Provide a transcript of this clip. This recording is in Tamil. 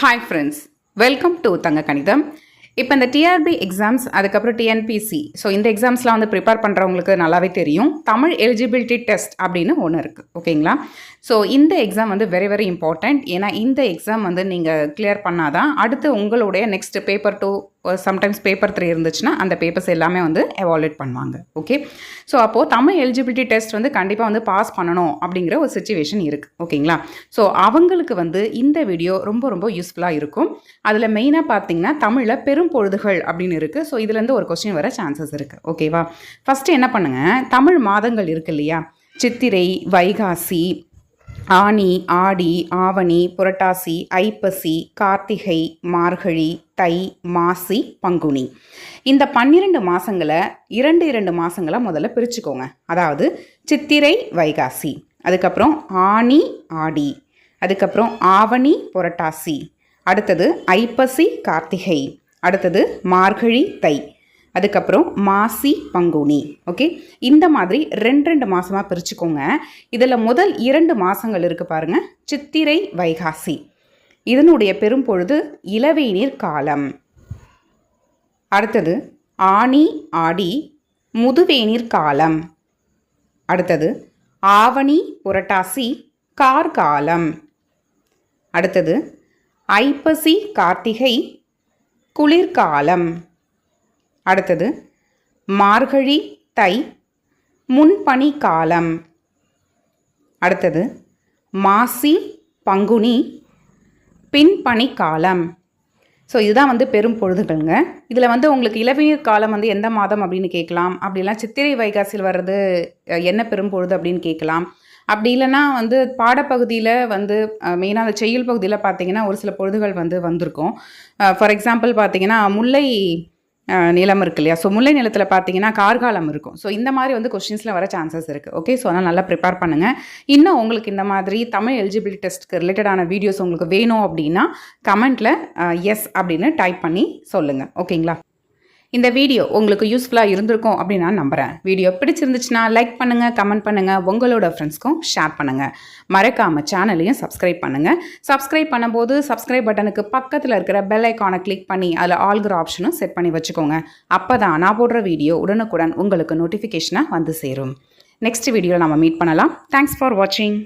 Hi friends, welcome to தங்க கணிதம். இப்போ இந்த டிஆர்பி எக்ஸாம்ஸ் அதுக்கப்புறம் டிஎன்பிசி ஸோ இந்த எக்ஸாம்ஸ்லாம் வந்து ப்ரிப்பேர் பண்ணுறவங்களுக்கு நல்லாவே தெரியும். தமிழ் எலிஜிபிலிட்டி டெஸ்ட் அப்படின்னு ஒன்று இருக்குது, ஓகேங்களா? ஸோ இந்த எக்ஸாம் வந்து வெரி வெரி இம்பார்ட்டண்ட். ஏன்னா இந்த எக்ஸாம் வந்து நீங்கள் கிளியர் பண்ணாதான் அடுத்து உங்களுடைய நெக்ஸ்ட் பேப்பர் 2 சம்டைம்ஸ் பேப்பர் 3 இருந்துச்சுன்னா அந்த பேப்பர்ஸ் எல்லாமே வந்து எவாலுவேட் பண்ணுவாங்க. ஓகே, ஸோ அப்போது தமிழ் எலிஜிபிலிட்டி டெஸ்ட் வந்து கண்டிப்பாக வந்து பாஸ் பண்ணணும் அப்படிங்கிற ஒரு சிச்சுவேஷன் இருக்குது, ஓகேங்களா? ஸோ அவங்களுக்கு வந்து இந்த வீடியோ ரொம்ப ரொம்ப யூஸ்ஃபுல்லாக இருக்கும். அதில் மெயினாக பார்த்தீங்கன்னா தமிழில் பெரும்பொழுதுகள் அப்படின்னு இருக்குது. ஸோ இதுலேருந்து ஒரு கொஸ்டின் வர சான்சஸ் இருக்குது, ஓகேவா? ஃபஸ்ட்டு என்ன பண்ணுங்கள், தமிழ் மாதங்கள் இருக்குது இல்லையா, சித்திரை, வைகாசி, ஆனி, ஆடி, ஆவணி, புரட்டாசி, ஐப்பசி, கார்த்திகை, மார்கழி, தை, மாசி, பங்குனி, இந்த 12 மாதங்களை 2 மாதங்களாக முதல்ல பிரிச்சுக்கோங்க. அதாவது சித்திரை, வைகாசி, அதுக்கப்புறம் ஆனி, ஆடி, அதுக்கப்புறம் ஆவணி, புரட்டாசி, அடுத்தது ஐப்பசி, கார்த்திகை, அடுத்தது மார்கழி, தை, அதுக்கப்புறம் மாசி, பங்குனி. ஓகே, இந்த மாதிரி 2 மாதமாக பிரிச்சுக்கோங்க. இதில் முதல் 2 மாதங்கள் இருக்குது பாருங்கள், சித்திரை, வைகாசி, இதனுடைய பெரும்பொழுது இளவேநீர் காலம். அடுத்தது ஆனி, ஆடி, முதுவேநீர் காலம். அடுத்தது ஆவணி, புரட்டாசி, கார்காலம். அடுத்தது ஐப்பசி, கார்த்திகை, குளிர்காலம். அடுத்தது மார்கழி, தை, முன்பனி காலம். அடுத்தது மாசி, பங்குனி, பின்பனி காலம். ஸோ இதுதான் வந்து பெரும் பொழுதுகள்ங்க. இதில் வந்து உங்களுக்கு இளவேநீர் காலம் வந்து எந்த மாதம் அப்படின்னு கேட்கலாம். அப்படிலாம் சித்திரை, வைகாசியில் வர்றது என்ன பெரும் பொழுது அப்படின்னு கேட்கலாம். அப்படி இல்லைனா வந்து பாடப்பகுதியில் வந்து மெயினாக அந்த செய்யுள் பகுதியில் பார்த்தீங்கன்னா ஒரு சில பொழுதுகள் வந்து வந்திருக்கும். ஃபார் எக்ஸாம்பிள் பார்த்தீங்கன்னா முல்லை நிலம் இருக்கு இல்லையா, ஸோ முல்லை நிலத்தில் பார்த்தீங்கன்னா கார்காலம் இருக்கும். ஸோ இந்த மாதிரி வந்து கொஸ்டின்ஸில் வர சான்சஸ் இருக்குது. ஓகே, ஸோ அதனால் நல்லா ப்ரிப்பேர் பண்ணுங்கள். இன்னும் உங்களுக்கு இந்த மாதிரி தமிழ் எலிஜிபிலிட்டி டெஸ்ட்டுக்கு ரிலேட்டடான வீடியோஸ் உங்களுக்கு வேணும் அப்படின்னா கமெண்ட்டில் எஸ் அப்படின்னு டைப் பண்ணி சொல்லுங்கள், ஓகேங்களா? இந்த வீடியோ உங்களுக்கு யூஸ்ஃபுல்லாக இருந்திருக்கும் அப்படின்னு நான் நம்புகிறேன். வீடியோ பிடிச்சிருந்துச்சுன்னா லைக் பண்ணுங்கள், கமெண்ட் பண்ணுங்கள், உங்களோட ஃப்ரெண்ட்ஸ்க்கும் ஷேர் பண்ணுங்கள். மறக்காமல் சேனலையும் சப்ஸ்கிரைப் பண்ணுங்கள். சப்ஸ்கிரைப் பண்ணும்போது சப்ஸ்கிரைப் பட்டனுக்கு பக்கத்தில் இருக்கிற பெல் ஐக்கானை கிளிக் பண்ணி அதில் ஆல்கிற ஆப்ஷனும் செட் பண்ணி வச்சுக்கோங்க. அப்போ தான் நான் போடுற வீடியோ உடனுக்குடன் உங்களுக்கு நோட்டிஃபிகேஷனாக வந்து சேரும். நெக்ஸ்ட் வீடியோவில் நம்ம மீட் பண்ணலாம். தேங்க்ஸ் ஃபார் வாட்சிங்.